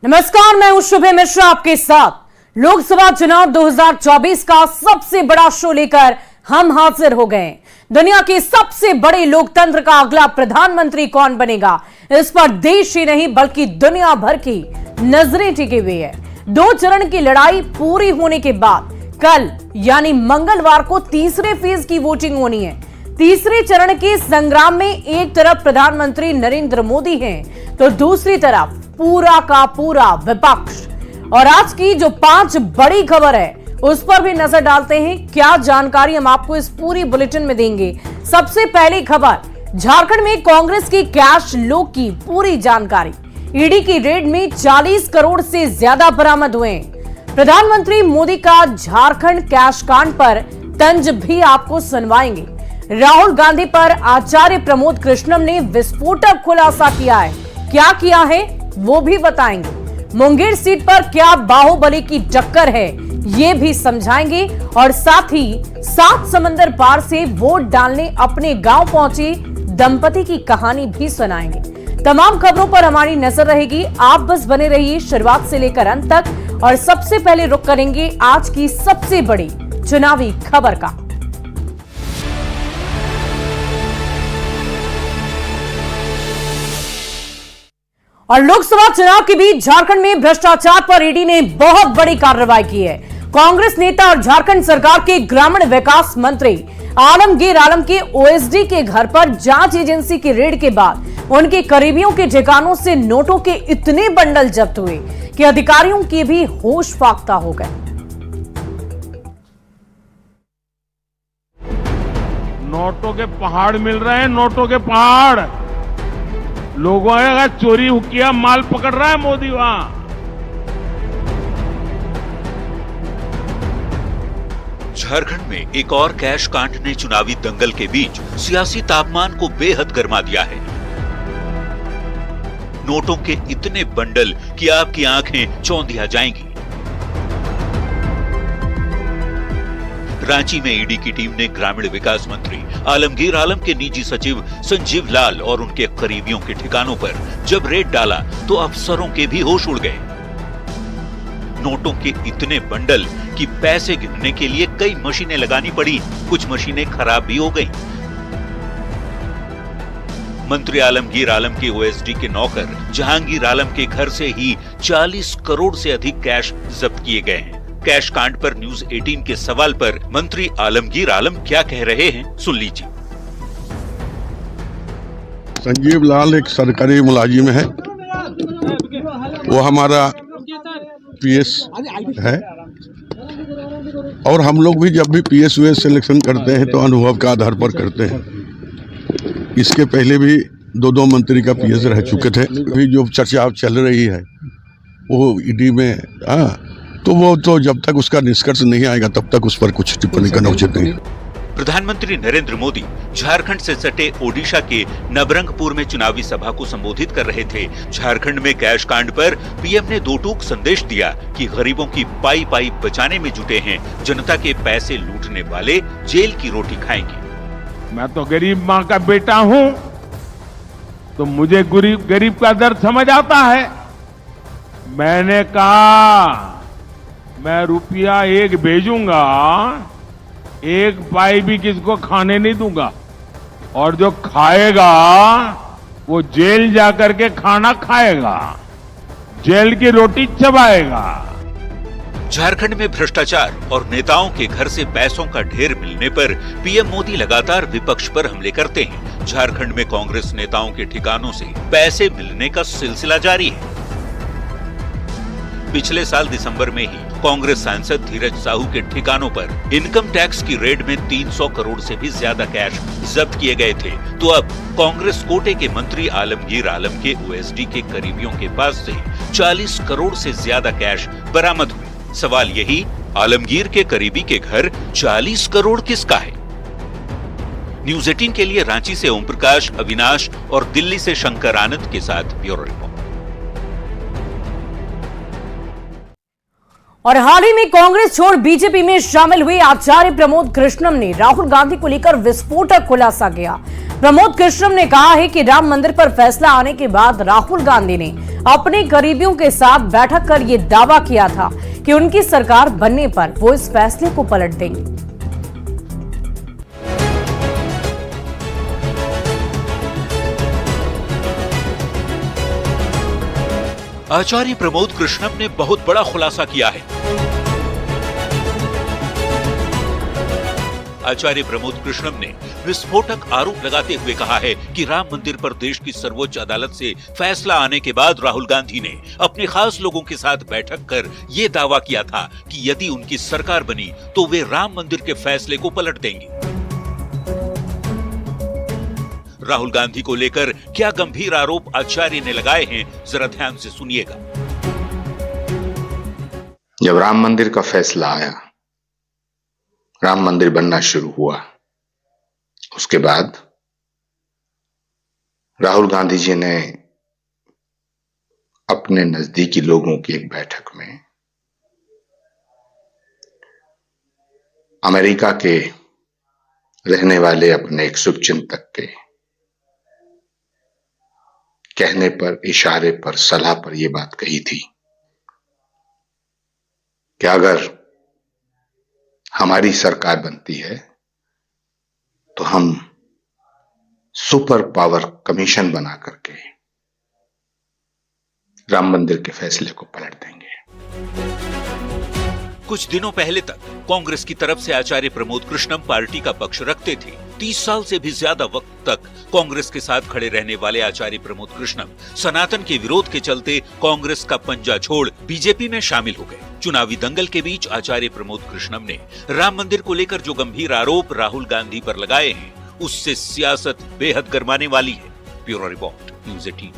नमस्कार, मैं हूं शुभे मिश्रा आपके साथ। लोकसभा चुनाव 2024 का सबसे बड़ा शो लेकर हम हाजिर हो गए। दुनिया के सबसे बड़े लोकतंत्र का अगला प्रधानमंत्री कौन बनेगा, इस पर देश ही नहीं बल्कि दुनिया भर की नजरें टिकी हुई है। 2 चरण की लड़ाई पूरी होने के बाद कल यानी मंगलवार को तीसरे फेज की वोटिंग होनी है। तीसरे चरण के संग्राम में एक तरफ प्रधानमंत्री नरेंद्र मोदी हैं, तो दूसरी तरफ पूरा का पूरा विपक्ष। और आज की जो 5 बड़ी खबर है उस पर भी नजर डालते हैं। क्या जानकारी हम आपको इस पूरी बुलेटिन में देंगे। सबसे पहली खबर, झारखंड में कांग्रेस की कैश लो की पूरी जानकारी। ईडी की रेड में 40 करोड़ से ज्यादा बरामद हुए। प्रधानमंत्री मोदी का झारखंड कैश कांड पर तंज भी आपको सुनवाएंगे। राहुल गांधी पर आचार्य प्रमोद कृष्णम ने विस्फोटक खुलासा किया है। क्या किया है वो भी बताएंगे। मुंगेर सीट पर क्या बाहुबली की टक्कर है ये भी समझाएंगे। और साथ ही 7 समंदर पार से वोट डालने अपने गांव पहुंचे दंपति की कहानी भी सुनाएंगे। तमाम खबरों पर हमारी नजर रहेगी। आप बस बने रहिए शुरुआत से लेकर अंत तक। और सबसे पहले रुख करेंगे आज की सबसे बड़ी चुनावी खबर का। और लोकसभा चुनाव के बीच झारखंड में भ्रष्टाचार पर ईडी ने बहुत बड़ी कार्रवाई की है। कांग्रेस नेता और झारखंड सरकार के ग्रामीण विकास मंत्री आलमगीर आलम के ओएसडी के घर पर जांच एजेंसी की रेड के बाद उनके करीबियों के ठिकानों से नोटों के इतने बंडल जब्त हुए कि अधिकारियों के भी होश फाख्ता हो गए। नोटों के पहाड़ मिल रहे हैं, नोटों के पहाड़। लोगों का चोरी किया माल पकड़ रहा है मोदी वहां। झारखंड में एक और कैश कांड ने चुनावी दंगल के बीच सियासी तापमान को बेहद गर्मा दिया है। नोटों के इतने बंडल कि आपकी आंखें चौंधिया जाएंगी। रांची में ईडी की टीम ने ग्रामीण विकास मंत्री आलमगीर आलम के निजी सचिव संजीव लाल और उनके करीबियों के ठिकानों पर जब रेड डाला तो अफसरों के भी होश उड़ गए। नोटों के इतने बंडल कि पैसे गिनने के लिए कई मशीनें लगानी पड़ी, कुछ मशीनें खराब भी हो गईं। मंत्री आलमगीर आलम के ओएसडी के नौकर जहांगीर आलम के घर से ही 40 करोड़ से अधिक कैश जब्त किए गए हैं। कैश कांड पर न्यूज 18 के सवाल पर मंत्री आलमगीर आलम क्या कह रहे हैं, सुन लीजिए। संजीव लाल एक सरकारी मुलाजिम है, वो हमारा पीएस है। और हम लोग भी जब भी पीएस यूएस सिलेक्शन करते हैं तो अनुभव के आधार पर करते हैं। इसके पहले भी 2 मंत्री का पीएस रह चुके थे। अभी जो चर्चा चल रही है वो ईडी में, तो वो तो जब तक उसका निष्कर्ष नहीं आएगा तब तक उस पर कुछ टिप्पणी करना उचित नहीं। प्रधानमंत्री नरेंद्र मोदी झारखंड से सटे ओडिशा के नबरंगपुर में चुनावी सभा को संबोधित कर रहे थे। झारखंड में कैश कांड पर पीएम ने 2 टूक संदेश दिया कि गरीबों की पाई पाई बचाने में जुटे हैं, जनता के पैसे लूटने वाले जेल की रोटी खाएंगे। मैं तो गरीब माँ का बेटा हूँ, तो मुझे गरीब का दर्द समझ आता है। मैंने कहा मैं रुपया 1 भेजूंगा, 1 पाई भी किसको खाने नहीं दूंगा, और जो खाएगा वो जेल जाकर के खाना खाएगा, जेल की रोटी चबाएगा। झारखंड में भ्रष्टाचार और नेताओं के घर से पैसों का ढेर मिलने पर पीएम मोदी लगातार विपक्ष पर हमले करते हैं। झारखंड में कांग्रेस नेताओं के ठिकानों से पैसे मिलने का सिलसिला जारी है। पिछले साल दिसंबर में ही कांग्रेस सांसद धीरज साहू के ठिकानों पर इनकम टैक्स की रेड में 300 करोड़ से भी ज्यादा कैश जब्त किए गए थे। तो अब कांग्रेस कोटे के मंत्री आलमगीर आलम के ओएसडी के करीबियों के पास से 40 करोड़ से ज्यादा कैश बरामद हुए। सवाल यही, आलमगीर के करीबी के घर 40 करोड़ किसका है? न्यूज 18 के लिए रांची से ओम प्रकाश, अविनाश और दिल्ली से शंकर आनंद के साथ ब्यूरो रिपोर्ट। और हाल ही में कांग्रेस छोड़ बीजेपी में शामिल हुए आचार्य प्रमोद कृष्णम ने राहुल गांधी को लेकर विस्फोटक खुलासा किया। प्रमोद कृष्णम ने कहा है कि राम मंदिर पर फैसला आने के बाद राहुल गांधी ने अपने करीबियों के साथ बैठक कर ये दावा किया था कि उनकी सरकार बनने पर वो इस फैसले को पलट देंगे। आचार्य प्रमोद कृष्णम ने बहुत बड़ा खुलासा किया है। आचार्य प्रमोद कृष्णम ने विस्फोटक आरोप लगाते हुए कहा है कि राम मंदिर पर देश की सर्वोच्च अदालत से फैसला आने के बाद राहुल गांधी ने अपने खास लोगों के साथ बैठक कर यह दावा किया था कि यदि उनकी सरकार बनी तो वे राम मंदिर के फैसले को पलट देंगे। राहुल गांधी को लेकर क्या गंभीर आरोप आचार्य ने लगाए हैं, जरा ध्यान से सुनिएगा। जब राम मंदिर का फैसला आया, राम मंदिर बनना शुरू हुआ, उसके बाद राहुल गांधी जी ने अपने नजदीकी लोगों की एक बैठक में अमेरिका के रहने वाले अपने एक शुभचिंतक के कहने पर, इशारे पर, सलाह पर यह बात कही थी कि अगर हमारी सरकार बनती है तो हम सुपर पावर कमीशन बना करके राम मंदिर के फैसले को पलट देंगे। कुछ दिनों पहले तक कांग्रेस की तरफ से आचार्य प्रमोद कृष्णम पार्टी का पक्ष रखते थे। 30 साल से भी ज्यादा वक्त तक कांग्रेस के साथ खड़े रहने वाले आचार्य प्रमोद कृष्णम सनातन के विरोध के चलते कांग्रेस का पंजा छोड़ बीजेपी में शामिल हो गए। चुनावी दंगल के बीच आचार्य प्रमोद कृष्णम ने राम मंदिर को लेकर जो गंभीर आरोप राहुल गांधी पर लगाए हैं, उससे सियासत बेहद गरमाने वाली है। Bureau report, news 18।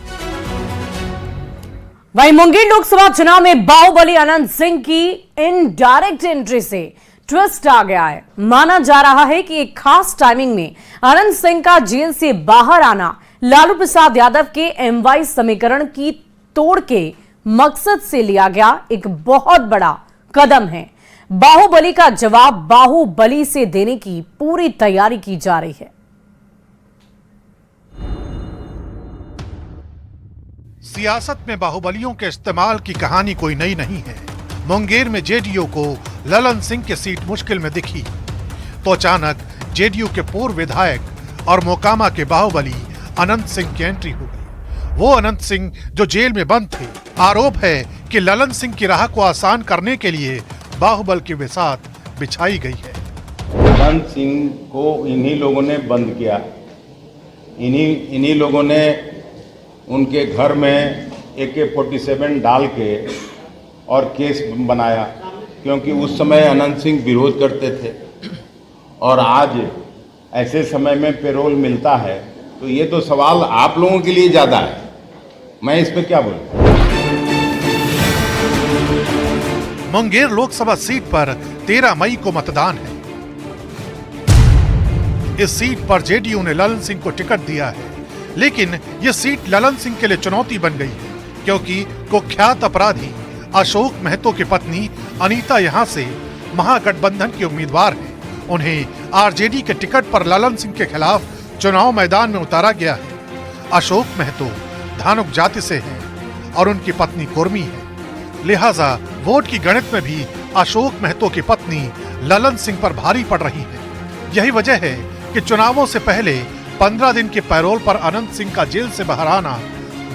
वहीं मुंगेर लोकसभा चुनाव में बाहुबली अनंत सिंह की इनडायरेक्ट एंट्री से ट्विस्ट आ गया है। माना जा रहा है कि एक खास टाइमिंग में अनंत सिंह का जेल से बाहर आना लालू प्रसाद यादव के MY समीकरण की तोड़ के मकसद से लिया गया एक बहुत बड़ा कदम है। बाहुबली का जवाब बाहुबली से देने की पूरी तैयारी की जा रही है। सियासत में बाहुबलियों के इस्तेमाल की कहानी कोई नई नहीं है। मुंगेर में जेडीयू को ललन सिंह की सीट मुश्किल में दिखी तो अचानक जेडीयू के पूर्व विधायक और मोकामा के बाहुबली अनंत सिंह की एंट्री हो गई। वो अनंत सिंह जो जेल में बंद थे। आरोप है कि ललन सिंह की राह को आसान करने के लिए बाहुबल की बिसात बिछाई गई है। अनंत सिंह को इन्हीं लोगों ने बंद किया। इन्हीं लोगों ने उनके घर में AK-47 डाल के और केस बनाया, क्योंकि उस समय अनंत सिंह विरोध करते थे और आज ऐसे समय में पेरोल मिलता है, तो ये तो सवाल आप लोगों के लिए ज़्यादा है। मैं इस पे क्या बोलूं। मुंगेर लोकसभा सीट पर 13 मई को मतदान है। इस सीट पर जेडीयू ने ललन सिंह को टिकट दिया है, लेकिन यह सीट ललन सिंह के लिए चुनौती बन गई है, क्योंकि कुख्यात अपराधी अशोक महतो की पत्नी अनीता यहां से महागठबंधन की उम्मीदवार हैं। उन्हें आरजेडी के टिकट पर ललन सिंह के खिलाफ चुनाव मैदान में उतारा गया है। अशोक महतो धानुक जाति से हैं और उनकी पत्नी कुर्मी है, लिहाजा वोट की गणित में भी अशोक महतो की पत्नी ललन सिंह पर भारी पड़ रही है। यही वजह है कि चुनावों से पहले 15 दिन के पैरोल पर अनंत सिंह का जेल से बाहर आना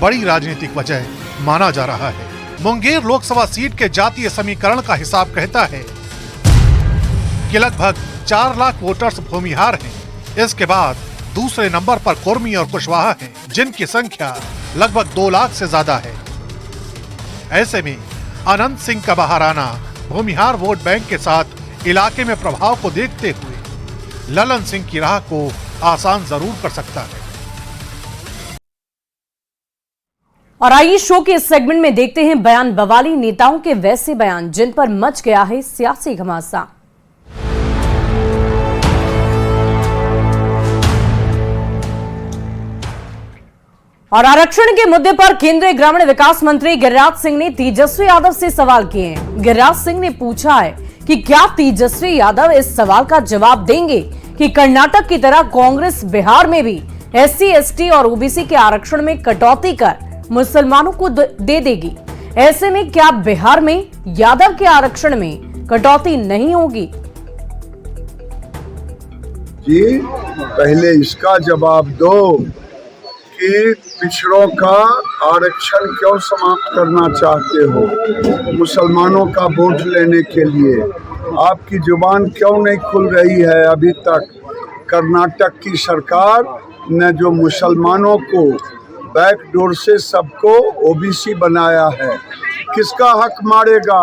बड़ी राजनीतिक वजह माना जा रहा है। मुंगेर लोकसभा सीट के जातीय समीकरण का हिसाब कहता है कि लगभग 4 लाख वोटर्स भूमिहार हैं। इसके बाद दूसरे नंबर पर कुर्मी और कुशवाहा हैं, जिनकी संख्या लगभग 2 लाख से ज्यादा है। ऐसे में अनंत सिंह का बाहर आना भूमिहार वोट बैंक के साथ इलाके में प्रभाव को देखते हुए ललन सिंह की राह को आसान जरूर कर सकता है। और आइए शो के इस सेगमेंट में देखते हैं बयान बवाली नेताओं के वैसे बयान जिन पर मच गया है सियासी घमासान। और आरक्षण के मुद्दे पर केंद्रीय ग्रामीण विकास मंत्री गिरिराज सिंह ने तेजस्वी यादव से सवाल किए हैं। गिरिराज सिंह ने पूछा है कि क्या तेजस्वी यादव इस सवाल का जवाब देंगे कि कर्नाटक की तरह कांग्रेस बिहार में भी SC, ST और OBC के आरक्षण में कटौती कर मुसलमानों को दे देगी। ऐसे में क्या बिहार में यादव के आरक्षण में कटौती नहीं होगी? जी, पहले इसका जवाब दो कि पिछड़ों का आरक्षण क्यों समाप्त करना चाहते हो? मुसलमानों का वोट लेने के लिए आपकी जुबान क्यों नहीं खुल रही है अभी तक? कर्नाटक की सरकार ने जो मुसलमानों को बैकडोर से सबको ओबीसी बनाया है, किसका हक मारेगा?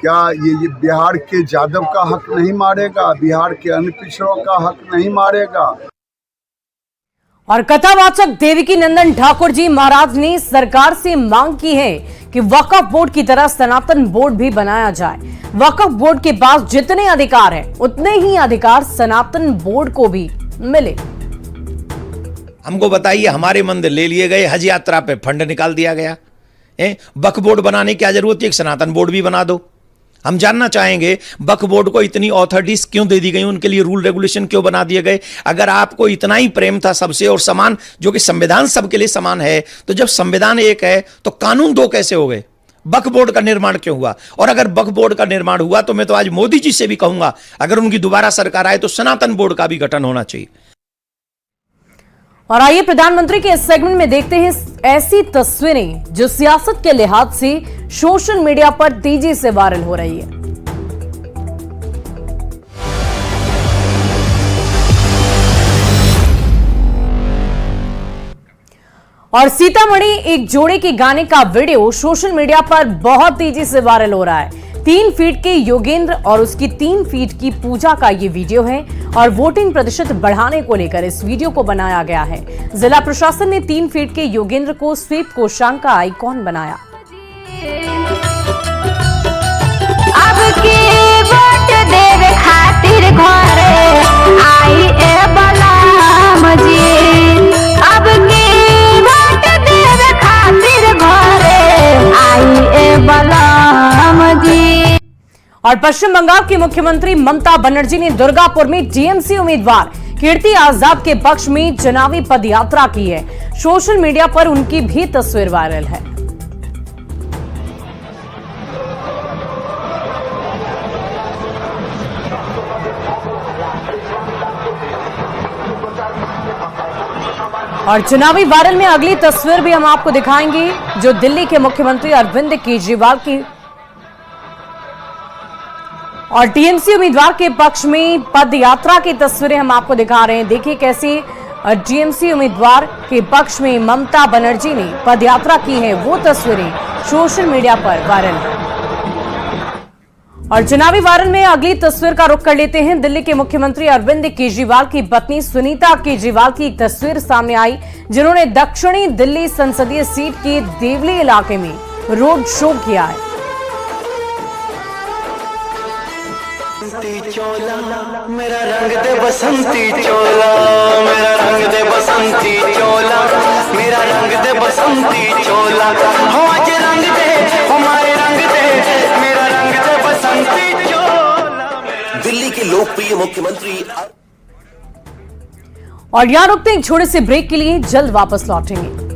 क्या ये बिहार के यादव का हक नहीं मारेगा? बिहार के अन्य पिछड़ों का हक नहीं मारेगा? और कथावाचक देवकी नंदन ठाकुर जी महाराज ने सरकार से मांग की है कि वक्फ बोर्ड की तरह सनातन बोर्ड भी बनाया जाए। वक्फ बोर्ड के पास जितने अधिकार हैं, उतने ही अधिकार सनातन बोर्ड को भी मिले। हमको बताइए, हमारे मंदिर ले लिए गए, हज यात्रा पे फंड निकाल दिया गया। वक्फ बोर्ड बनाने की क्या जरूरत है? एक सनातन बोर्ड भी बना दो। हम जानना चाहेंगे वक्फ बोर्ड को इतनी ऑथोरिटीज क्यों दे दी गई, उनके लिए रूल रेगुलेशन क्यों बना दिए गए? अगर आपको इतना ही प्रेम था सबसे और समान, जो कि संविधान सबके लिए समान है, तो जब संविधान एक है तो कानून दो कैसे हो गए? वक्फ बोर्ड का निर्माण क्यों हुआ? और अगर वक्फ बोर्ड का निर्माण हुआ तो मैं तो आज मोदी जी से भी कहूंगा, अगर उनकी दोबारा सरकार आए तो सनातन बोर्ड का भी गठन होना चाहिए। और आइए प्रधानमंत्री के इस सेगमेंट में देखते हैं ऐसी तस्वीरें जो सियासत के लिहाज से सोशल मीडिया पर तेजी से वायरल हो रही है। और सीतामढ़ी एक जोड़े के गाने का वीडियो सोशल मीडिया पर बहुत तेजी से वायरल हो रहा है। 3 फीट के योगेंद्र और उसकी 3 फीट की पूजा का ये वीडियो है और वोटिंग प्रतिशत बढ़ाने को लेकर इस वीडियो को बनाया गया है। जिला प्रशासन ने 3 फीट के योगेंद्र को स्वीप कोषांग का आइकॉन बनाया। अब की वोट देवे खातिर घरे आई ए बलराम जी। अब की वोट देवे खातिर घरे आई ए बलराम जी। और पश्चिम बंगाल की मुख्यमंत्री ममता बनर्जी ने दुर्गापुर में टीएमसी उम्मीदवार कीर्ति आजाद के पक्ष में चुनावी पदयात्रा की है। सोशल मीडिया पर उनकी भी तस्वीर वायरल है। और चुनावी वायरल में अगली तस्वीर भी हम आपको दिखाएंगे, जो दिल्ली के मुख्यमंत्री अरविंद केजरीवाल की और टीएमसी उम्मीदवार के पक्ष में पद यात्रा की तस्वीरें हम आपको दिखा रहे हैं। देखिए कैसे टीएमसी उम्मीदवार के पक्ष में ममता बनर्जी ने पद यात्रा की है, वो तस्वीरें सोशल मीडिया पर वायरल है। और चुनावी वायरल में अगली तस्वीर का रुख कर लेते हैं। दिल्ली के मुख्यमंत्री अरविंद केजरीवाल की पत्नी सुनीता केजरीवाल की एक तस्वीर सामने आई, जिन्होंने दक्षिणी दिल्ली संसदीय सीट के देवली इलाके में रोड शो किया है। चोला मेरा रंग दे बसंती चोला, मेरा रंग दे बसंती चोला, मेरा रंग दे बसंती चोला, हो आज रंग दे हमारे रंग दे, मेरा रंग दे बसंती चोला। दिल्ली के लोकप्रिय मुख्यमंत्री। और यहां रुकते हैं एक छोटे से ब्रेक के लिए, जल्द वापस लौटेंगे।